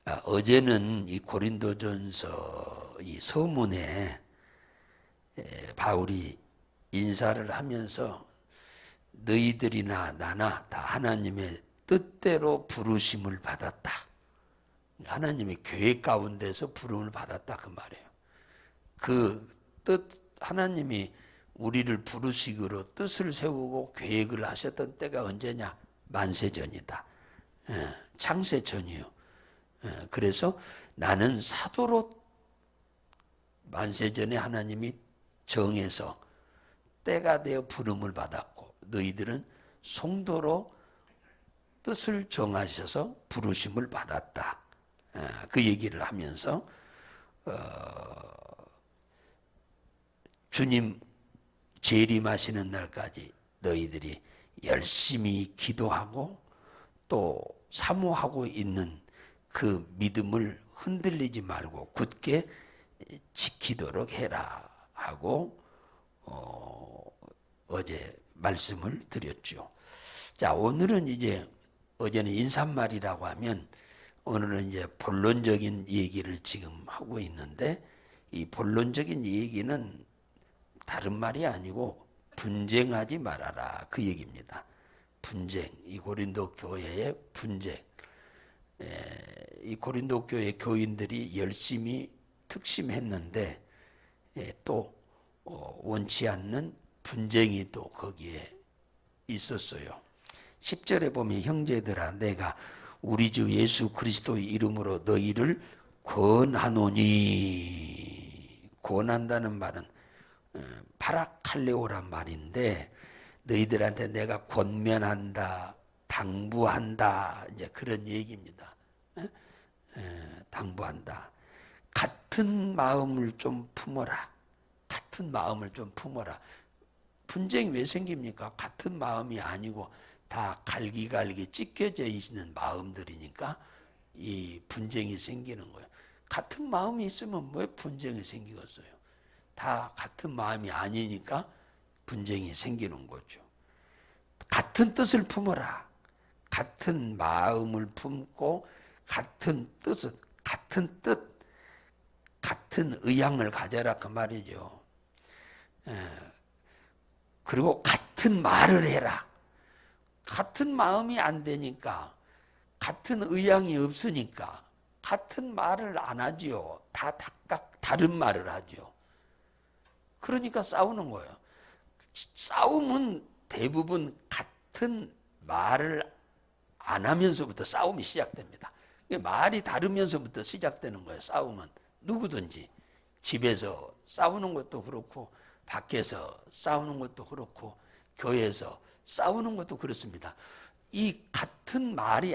어제는 이 고린도전서 이 서문에 바울이 인사를 하면서 너희들이나 나나 다 하나님의 뜻대로 부르심을 받았다. 하나님의 계획 가운데서 부름을 받았다 그 말이에요. 그 뜻, 하나님이 우리를 부르시기로 뜻을 세우고 계획을 하셨던 때가 언제냐? 만세전이다. 창세전이요. 그래서 나는 사도로 만세전에 하나님이 정해서 때가 되어 부름을 받았고 너희들은 성도로 뜻을 정하셔서 부르심을 받았다. 그 얘기를 하면서 주님 재림하시는 날까지 너희들이 열심히 기도하고 또 사모하고 있는 그 믿음을 흔들리지 말고 굳게 지키도록 해라 하고 어제 말씀을 드렸죠. 자, 오늘은 이제 어제는 인사말이라고 하면 오늘은 이제 본론적인 얘기를 지금 하고 있는데 이 본론적인 얘기는 다른 말이 아니고 분쟁하지 말아라 그 얘기입니다. 분쟁, 이 고린도 교회의 분쟁. 이 고린도 교회 교인들이 열심히 특심했는데 또 원치 않는 분쟁이 또 거기에 있었어요. 10절에 보면 형제들아 내가 우리 주 예수 그리스도의 이름으로 너희를 권하노니, 권한다는 말은 파라칼레오란 말인데 너희들한테 내가 권면한다, 당부한다 이제 그런 얘기입니다. 당부한다. 같은 마음을 좀 품어라. 같은 마음을 좀 품어라. 분쟁이 왜 생깁니까? 같은 마음이 아니고 다 갈기갈기 찢겨져 있는 마음들이니까 이 분쟁이 생기는 거예요. 같은 마음이 있으면 왜 분쟁이 생기겠어요? 다 같은 마음이 아니니까 분쟁이 생기는 거죠. 같은 뜻을 품어라. 같은 마음을 품고 같은 뜻을, 같은 뜻, 같은 의향을 가져라 그 말이죠. 그리고 같은 말을 해라. 같은 마음이 안 되니까 같은 의향이 없으니까 같은 말을 안 하지요. 다 각각 다른 말을 하죠. 그러니까 싸우는 거예요. 싸움은 대부분 같은 말을 안 하면서부터 싸움이 시작됩니다. 말이 다르면서부터 시작되는 거예요. 싸움은 누구든지 집에서 싸우는 것도 그렇고 밖에서 싸우는 것도 그렇고 교회에서 싸우는 것도 그렇습니다. 이 같은 말이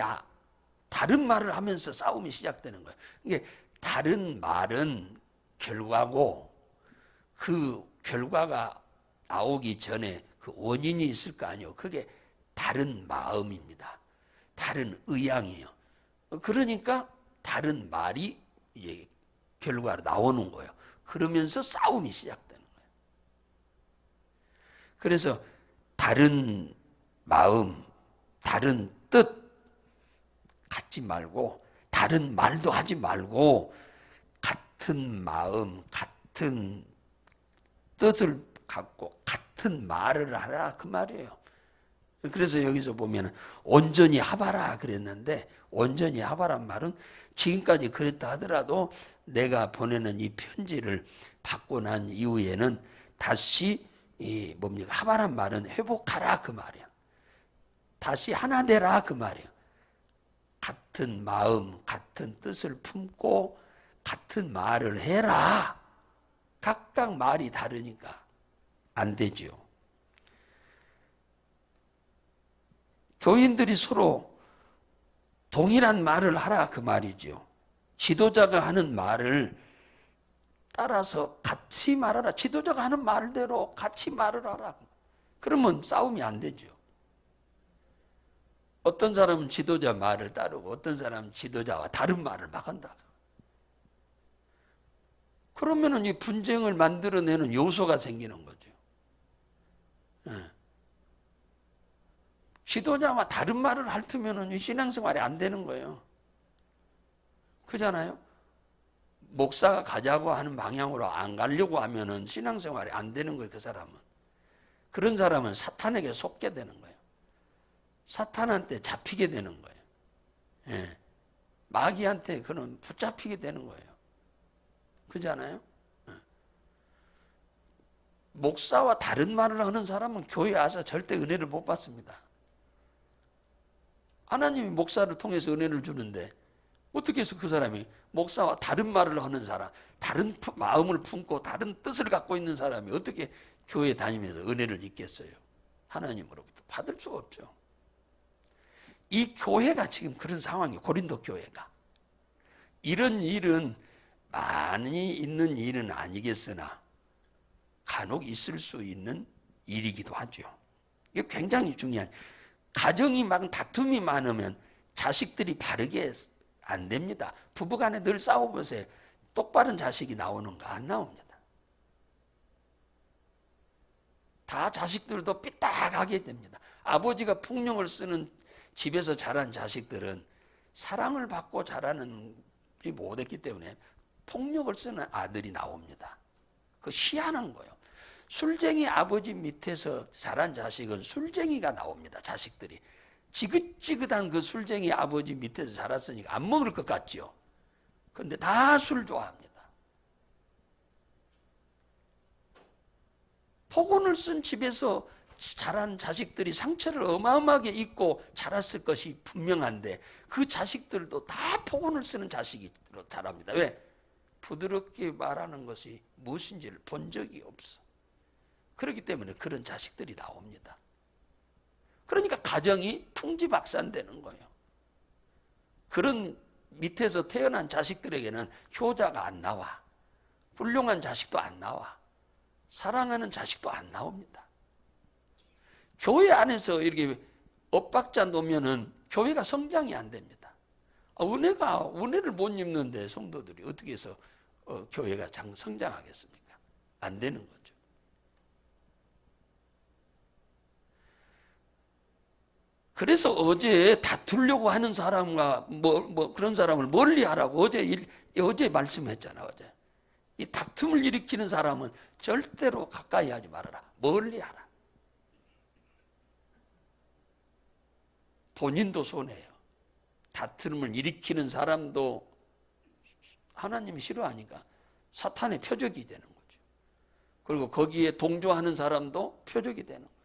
다른 말을 하면서 싸움이 시작되는 거예요. 이게 다른 말은 결과고 그 결과가 나오기 전에 그 원인이 있을 거 아니에요. 그게 다른 마음입니다. 다른 의향이에요. 그러니까 다른 말이 이제 결과로 나오는 거예요. 그러면서 싸움이 시작되는 거예요. 그래서 다른 마음, 다른 뜻 갖지 말고 다른 말도 하지 말고 같은 마음, 같은 뜻을 갖고 같은 말을 하라 그 말이에요. 그래서 여기서 보면 온전히 합하라 그랬는데 온전히 합하란 말은 지금까지 그랬다 하더라도 내가 보내는 이 편지를 받고 난 이후에는 다시 뭡니까? 합하란 말은 회복하라 그 말이야. 다시 하나 되라 그 말이야. 같은 마음, 같은 뜻을 품고 같은 말을 해라. 각각 말이 다르니까 안 되죠. 교인들이 서로 동일한 말을 하라 그 말이죠. 지도자가 하는 말을 따라서 같이 말하라. 지도자가 하는 말대로 같이 말을 하라. 그러면 싸움이 안 되죠. 어떤 사람은 지도자 말을 따르고 어떤 사람은 지도자와 다른 말을 막 한다. 그러면은 이 분쟁을 만들어내는 요소가 생기는 거죠. 지도자와 다른 말을 핥으면은 신앙생활이 안 되는 거예요. 그잖아요. 목사가 가자고 하는 방향으로 안 가려고 하면은 신앙생활이 안 되는 거예요, 그 사람은. 그런 사람은 사탄에게 속게 되는 거예요. 사탄한테 잡히게 되는 거예요. 예. 마귀한테 그는 붙잡히게 되는 거예요. 그잖아요. 예. 목사와 다른 말을 하는 사람은 교회에 와서 절대 은혜를 못 받습니다. 하나님이 목사를 통해서 은혜를 주는데 어떻게 해서 그 사람이 목사와 다른 말을 하는 사람, 다른 마음을 품고 다른 뜻을 갖고 있는 사람이 어떻게 교회 다니면서 은혜를 입겠어요? 하나님으로부터 받을 수가 없죠. 이 교회가 지금 그런 상황이에요. 고린도 교회가. 이런 일은 많이 있는 일은 아니겠으나 간혹 있을 수 있는 일이기도 하죠. 이게 굉장히 중요한, 가정이 막 다툼이 많으면 자식들이 바르게 안 됩니다. 부부간에 늘 싸워보세요. 똑바른 자식이 나오는가? 안 나옵니다. 다 자식들도 삐딱하게 됩니다. 아버지가 폭력을 쓰는 집에서 자란 자식들은 사랑을 받고 자라는 게 못했기 때문에 폭력을 쓰는 아들이 나옵니다. 그 희한한 거예요. 술쟁이 아버지 밑에서 자란 자식은 술쟁이가 나옵니다. 자식들이. 지긋지긋한 그 술쟁이 아버지 밑에서 자랐으니까 안 먹을 것 같죠. 그런데 다 술 좋아합니다. 폭언을 쓴 집에서 자란 자식들이 상처를 어마어마하게 입고 자랐을 것이 분명한데 그 자식들도 다 폭언을 쓰는 자식이 자랍니다. 왜? 부드럽게 말하는 것이 무엇인지를 본 적이 없어. 그렇기 때문에 그런 자식들이 나옵니다. 그러니까 가정이 풍지박산되는 거예요. 그런 밑에서 태어난 자식들에게는 효자가 안 나와. 훌륭한 자식도 안 나와. 사랑하는 자식도 안 나옵니다. 교회 안에서 이렇게 엇박자 놓으면은 교회가 성장이 안 됩니다. 은혜를 못 입는데 성도들이 어떻게 해서 교회가 성장하겠습니까? 안 되는 거죠. 그래서 어제 다투려고 하는 사람과 그런 사람을 멀리 하라고 어제 말씀했잖아. 어제 이 다툼을 일으키는 사람은 절대로 가까이 하지 말아라. 멀리 하라. 본인도 손해예요. 다툼을 일으키는 사람도 하나님이 싫어하니까 사탄의 표적이 되는 거죠. 그리고 거기에 동조하는 사람도 표적이 되는 거예요.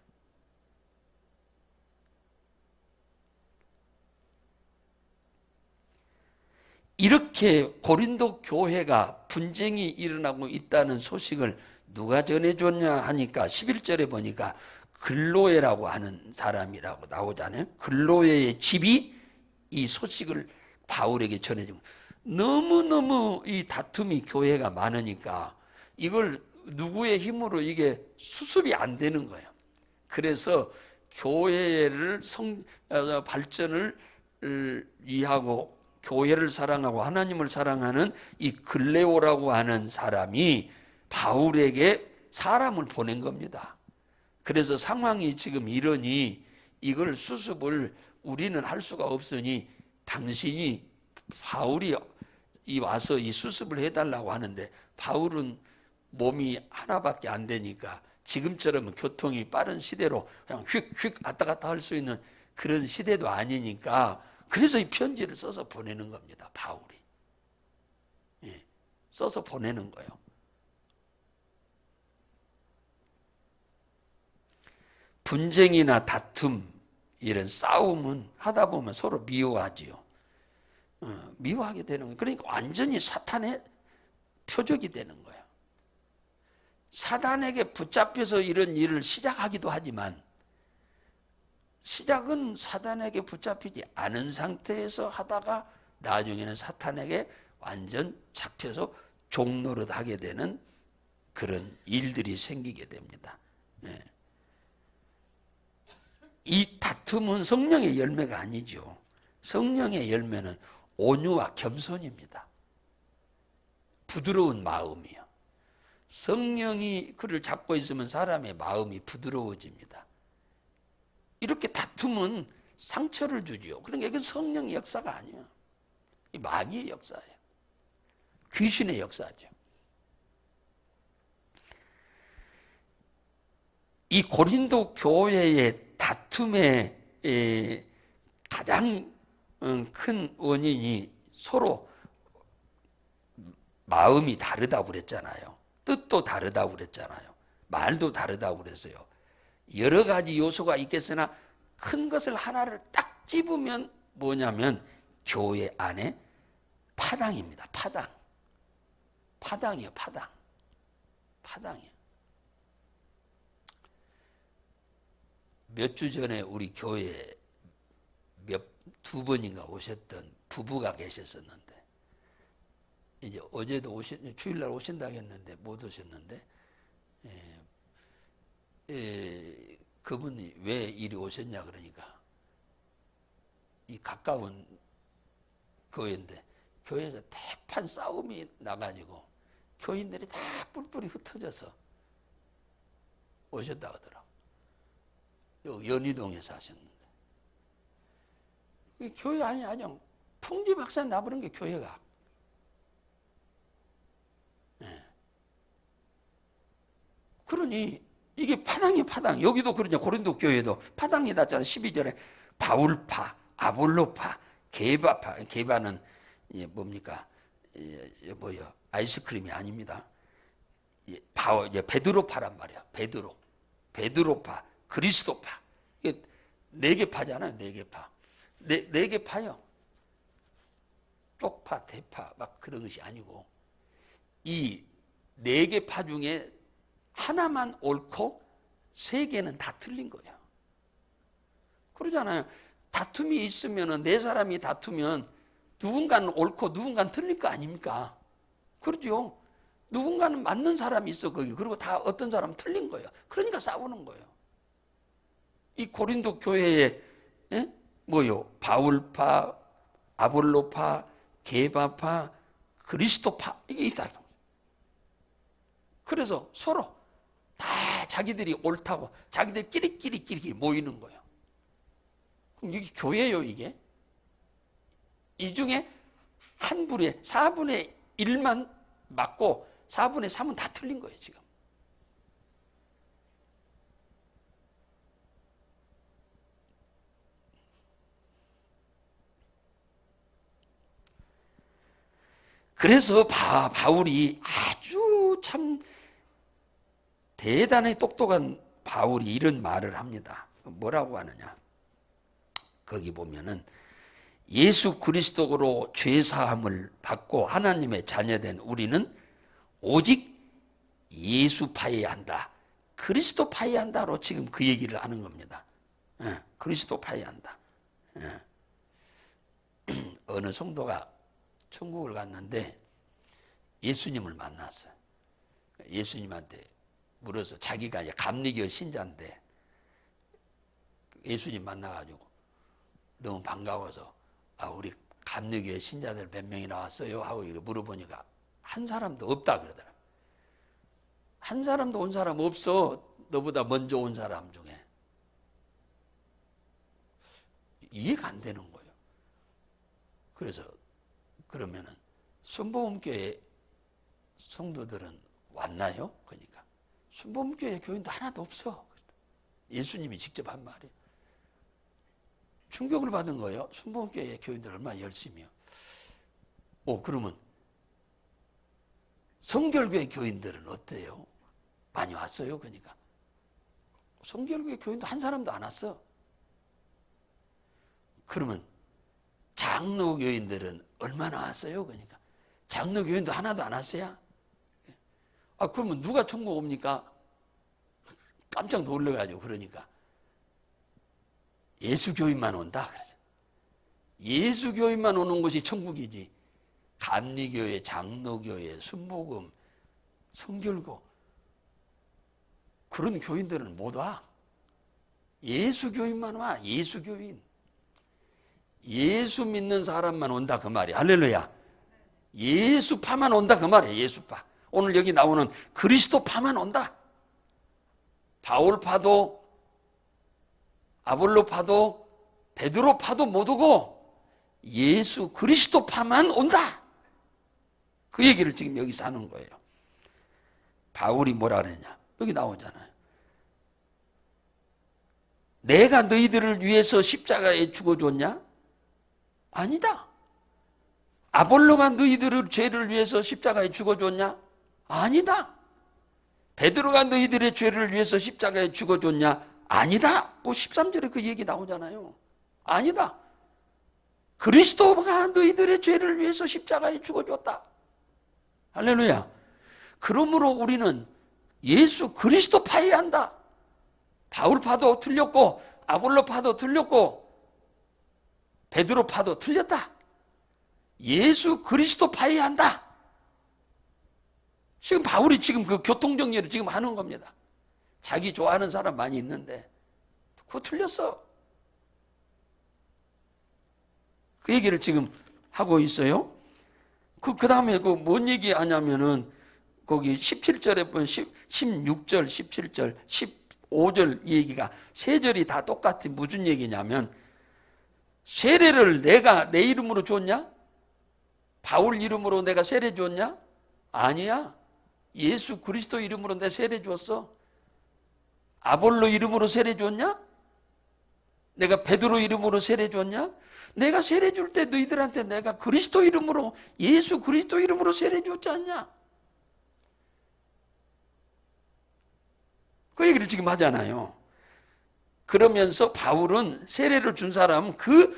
이렇게 고린도 교회가 분쟁이 일어나고 있다는 소식을 누가 전해줬냐 하니까 11절에 보니까 글로에라고 하는 사람이라고 나오잖아요. 글로에의 집이 이 소식을 바울에게 전해주고, 너무너무 이 다툼이 교회가 많으니까 이걸 누구의 힘으로 이게 수습이 안 되는 거예요. 그래서 교회를 발전을 위하고 교회를 사랑하고 하나님을 사랑하는 이 글레오라고 하는 사람이 바울에게 사람을 보낸 겁니다. 그래서 상황이 지금 이러니 이걸 수습을 우리는 할 수가 없으니 당신이 바울이 와서 이 수습을 해달라고 하는데, 바울은 몸이 하나밖에 안 되니까 지금처럼 교통이 빠른 시대로 그냥 휙휙 왔다 갔다 할 수 있는 그런 시대도 아니니까, 그래서 이 편지를 써서 보내는 겁니다. 바울이. 예, 써서 보내는 거예요. 분쟁이나 다툼, 이런 싸움은 하다 보면 서로 미워하지요. 미워하게 되는 거예요. 그러니까 완전히 사탄의 표적이 되는 거예요. 사단에게 붙잡혀서 이런 일을 시작하기도 하지만 시작은 사단에게 붙잡히지 않은 상태에서 하다가 나중에는 사탄에게 완전 잡혀서 종노릇 하게 되는 그런 일들이 생기게 됩니다. 예. 이 다툼은 성령의 열매가 아니죠. 성령의 열매는 온유와 겸손입니다. 부드러운 마음이요. 성령이 그를 잡고 있으면 사람의 마음이 부드러워집니다. 이렇게 다툼은 상처를 주지요. 그러니까 이건 성령의 역사가 아니에요. 이 마귀의 역사예요. 귀신의 역사죠. 이 고린도 교회의 다툼의 가장 큰 원인이 서로 마음이 다르다고 그랬잖아요. 뜻도 다르다고 그랬잖아요. 말도 다르다고 그랬어요. 여러 가지 요소가 있겠으나 큰 것을 하나를 딱 집으면 뭐냐면 교회 안에 파당입니다. 파당. 파당이에요. 파당. 파당이에요. 몇 주 전에 우리 교회에 두 번인가 오셨던 부부가 계셨었는데, 이제 어제도 주일날 오신다고 했는데 못 오셨는데, 그분이 왜 이리 오셨냐 그러니까 이 가까운 교회인데 교회에서 대판 싸움이 나가지고 교인들이 다 뿔뿔이 흩어져서 오셨다 하더라고. 연희동에 사셨는데 교회 아니야. 풍지박산 나버린 게 교회가. 그러니 이게 파당이야, 파당. 여기도 그러냐. 고린도 교회도 파당이 났잖아. 12절에 바울파, 아볼로파, 게바파. 게바는 뭡니까? 뭐요? 아이스크림이 아닙니다. 베드로파란 말이야. 베드로파, 그리스도파. 이게 4개 파잖아요. 4개 파. 4개 파요. 쪽파, 대파 막 그런 것이 아니고 이 4개 파 중에 하나만 옳고 3개는 다 틀린 거예요. 그러잖아요. 다툼이 있으면 4사람이 다투면 누군가는 옳고 누군가는 틀릴 거 아닙니까? 그렇죠. 누군가는 맞는 사람이 있어 거기. 그리고 다 어떤 사람은 틀린 거예요. 그러니까 싸우는 거예요. 이 고린도 교회에 뭐요? 바울파, 아볼로파, 게바파, 그리스도파 이게 있다. 그래서 서로 다 자기들이 옳다고 자기들끼리 모이는 거예요. 그럼 이게 교회예요, 이게. 이 중에 한 불에 4분의 1만 맞고 4분의 3은 다 틀린 거예요, 지금. 그래서 바울이 아주 참 대단히 똑똑한 바울이 이런 말을 합니다. 뭐라고 하느냐? 거기 보면은 예수 그리스도로 죄사함을 받고 하나님의 자녀된 우리는 오직 예수 파해야 한다. 그리스도 파해야 한다로 지금 그 얘기를 하는 겁니다. 그리스도 파해야 한다. 어느 성도가 천국을 갔는데 예수님을 만났어요. 예수님한테 물어서 자기가 이제 감리교 신자인데 예수님 만나가지고 너무 반가워서 우리 감리교회 신자들 몇 명이 나왔어요? 하고 물어보니까 한 사람도 없다 그러더라. 한 사람도 온 사람 없어. 너보다 먼저 온 사람 중에. 이해가 안 되는 거예요. 그래서 그러면은 순복음교회 성도들은 왔나요? 그러니까 순복음교회 교인도 하나도 없어. 예수님이 직접 한 말이에요. 충격을 받은 거예요. 순복음교회 교인들 얼마나 열심히요. 그러면 성결교회 교인들은 어때요? 많이 왔어요? 그러니까 성결교회 교인도 한 사람도 안 왔어. 그러면 장로교인들은 얼마나 왔어요? 그러니까 장로교인도 하나도 안 왔어요? 그러면 누가 천국 옵니까? 깜짝 놀라가지고 그러니까 예수교인만 온다. 그래서 예수교인만 오는 것이 천국이지. 감리교회, 장로교회, 순복음, 성결교 그런 교인들은 못 와. 예수교인만 와. 예수교인. 예수 믿는 사람만 온다 그 말이야. 할렐루야. 예수파만 온다 그 말이야. 예수파. 오늘 여기 나오는 그리스도파만 온다. 바울파도 아볼로파도 베드로파도 못 오고 예수 그리스도파만 온다. 그 얘기를 지금 여기서 하는 거예요. 바울이 뭐라 그랬냐? 여기 나오잖아요. 내가 너희들을 위해서 십자가에 죽어줬냐? 아니다. 아볼로가 너희들의 죄를 위해서 십자가에 죽어줬냐? 아니다. 베드로가 너희들의 죄를 위해서 십자가에 죽어줬냐? 아니다. 13절에 그 얘기 나오잖아요. 아니다. 그리스도가 너희들의 죄를 위해서 십자가에 죽어줬다. 할렐루야. 그러므로 우리는 예수 그리스도 파야 한다. 바울파도 틀렸고 아볼로파도 틀렸고 베드로파도 틀렸다. 예수 그리스도 파야 한다. 지금 바울이 지금 그 교통정리를 지금 하는 겁니다. 자기 좋아하는 사람 많이 있는데 그거 틀렸어. 그 얘기를 지금 하고 있어요. 그 다음에 그 뭔 얘기 하냐면은 거기 17절에 보면 16절, 17절, 15절 얘기가 세 절이 다 똑같이 무슨 얘기냐면 세례를 내가 내 이름으로 줬냐? 바울 이름으로 내가 세례 줬냐? 아니야. 예수 그리스도 이름으로 내 세례 줬어. 아볼로 이름으로 세례 줬냐? 내가 베드로 이름으로 세례 줬냐? 내가 세례 줄 때 너희들한테 내가 그리스도 이름으로 예수 그리스도 이름으로 세례 줬지 않냐? 그 얘기를 지금 하잖아요. 그러면서 바울은 세례를 준 사람은 그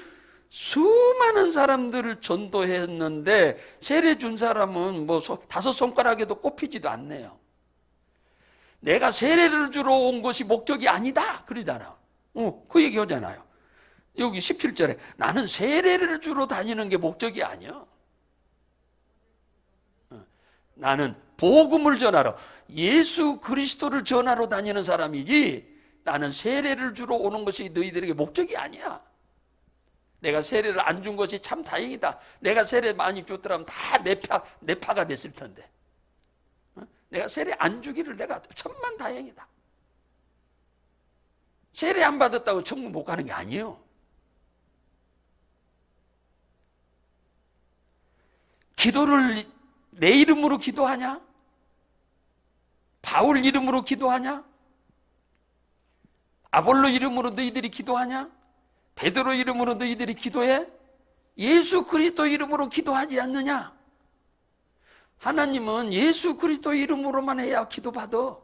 수많은 사람들을 전도했는데 세례 준 사람은 뭐 5손가락에도 꼽히지도 않네요. 내가 세례를 주러 온 것이 목적이 아니다 그러잖아. 그 얘기 하잖아요. 여기 17절에 나는 세례를 주러 다니는 게 목적이 아니야. 나는 복음을 전하러 예수 그리스도를 전하러 다니는 사람이지 나는 세례를 주러 오는 것이 너희들에게 목적이 아니야. 내가 세례를 안 준 것이 참 다행이다. 내가 세례 많이 줬더라면 다 내 파가 됐을 텐데. 내가 세례 안 주기를 내가 천만 다행이다. 세례 안 받았다고 천국 못 가는 게 아니에요. 기도를 내 이름으로 기도하냐? 바울 이름으로 기도하냐? 아볼로 이름으로 너희들이 기도하냐? 베드로 이름으로 너희들이 기도해? 예수 그리스도 이름으로 기도하지 않느냐? 하나님은 예수 그리스도 이름으로만 해야 기도받아.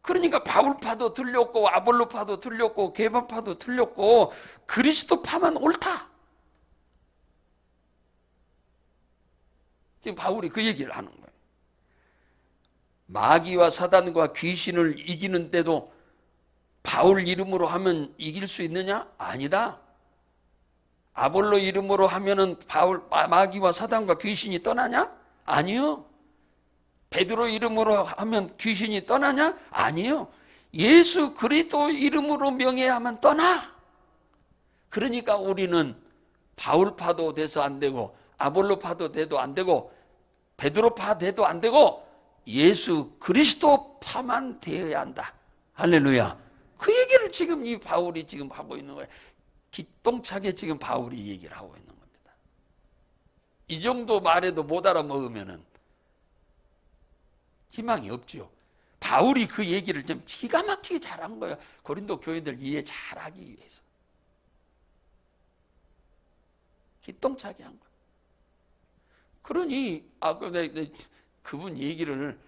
그러니까 바울파도 틀렸고 아볼로파도 틀렸고 게바파도 틀렸고 그리스도파만 옳다. 지금 바울이 그 얘기를 하는 거예요. 마귀와 사단과 귀신을 이기는 때도 바울 이름으로 하면 이길 수 있느냐? 아니다. 아볼로 이름으로 하면은 마귀와 사단과 귀신이 떠나냐? 아니요. 베드로 이름으로 하면 귀신이 떠나냐? 아니요. 예수 그리스도 이름으로 명예하면 떠나. 그러니까 우리는 바울파도 돼서 안 되고 아볼로파도 돼도 안 되고 베드로파 돼도 안 되고 예수 그리스도파만 되어야 한다. 할렐루야. 그 얘기를 지금 이 바울이 지금 하고 있는 거예요. 기똥차게 지금 바울이 얘기를 하고 있는 겁니다. 이 정도 말해도 못 알아먹으면은 희망이 없지요. 바울이 그 얘기를 좀 기가 막히게 잘한 거예요. 고린도 교인들 이해 잘하기 위해서. 기똥차게 한 거예요. 그러니 그분 얘기를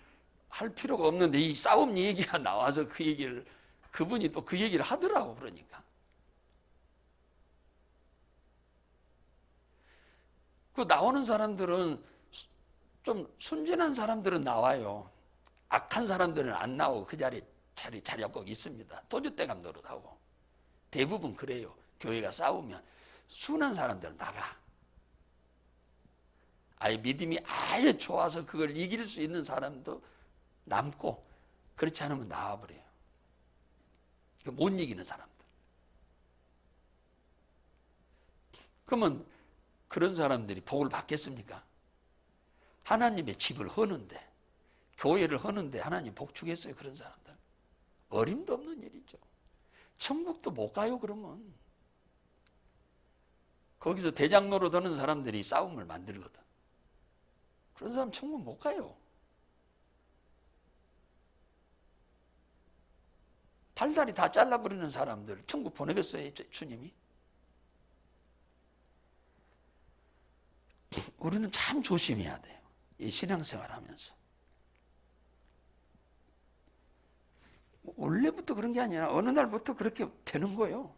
할 필요가 없는데 이 싸움 얘기가 나와서 그 얘기를 그분이 또 그 얘기를 하더라고. 그러니까 그 나오는 사람들은 좀 순진한 사람들은 나와요. 악한 사람들은 안 나오고 그 자리에 꼭 있습니다. 도주대감 노릇하고 대부분 그래요. 교회가 싸우면 순한 사람들은 나가. 아예 믿음이 아예 좋아서 그걸 이길 수 있는 사람도 남고 그렇지 않으면 나와버려요. 못 이기는 사람들. 그러면 그런 사람들이 복을 받겠습니까? 하나님의 집을 허는데 교회를 허는데 하나님 복 주겠어요? 그런 사람들. 어림도 없는 일이죠. 천국도 못 가요. 그러면 거기서 대장 노릇하는 사람들이 싸움을 만들거든. 그런 사람 천국 못 가요. 발다리 다 잘라버리는 사람들 천국 보내겠어요, 주님이? 우리는 참 조심해야 돼요. 이 신앙생활 하면서. 원래부터 그런 게 아니라 어느 날부터 그렇게 되는 거예요.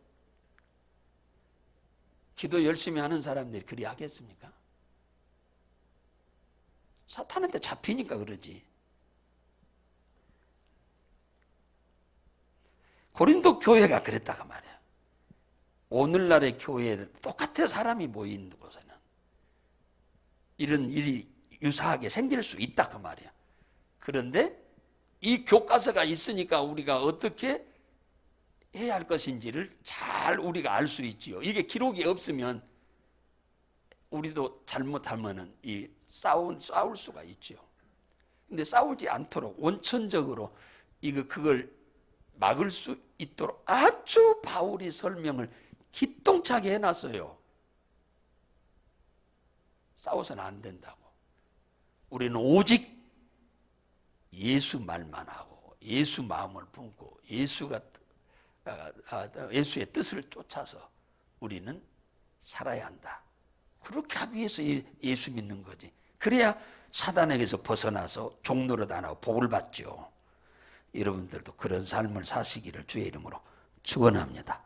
기도 열심히 하는 사람들이 그리 하겠습니까? 사탄한테 잡히니까 그러지. 고린도 교회가 그랬다가 말이야. 오늘날의 교회는 똑같아. 사람이 모인 곳에는 이런 일이 유사하게 생길 수 있다 그 말이야. 그런데 이 교과서가 있으니까 우리가 어떻게 해야 할 것인지를 잘 우리가 알 수 있지요. 이게 기록이 없으면 우리도 잘못하면은 싸울 수가 있지요. 근데 싸우지 않도록 원천적으로 그걸 막을 수 있도록 아주 바울이 설명을 기똥차게 해놨어요. 싸워서는 안 된다고. 우리는 오직 예수 말만 하고 예수 마음을 품고 예수의 뜻을 쫓아서 우리는 살아야 한다. 그렇게 하기 위해서 예수 믿는 거지. 그래야 사단에게서 벗어나서 종노릇 안 하고 복을 받죠. 여러분들도 그런 삶을 사시기를 주의 이름으로 축원합니다.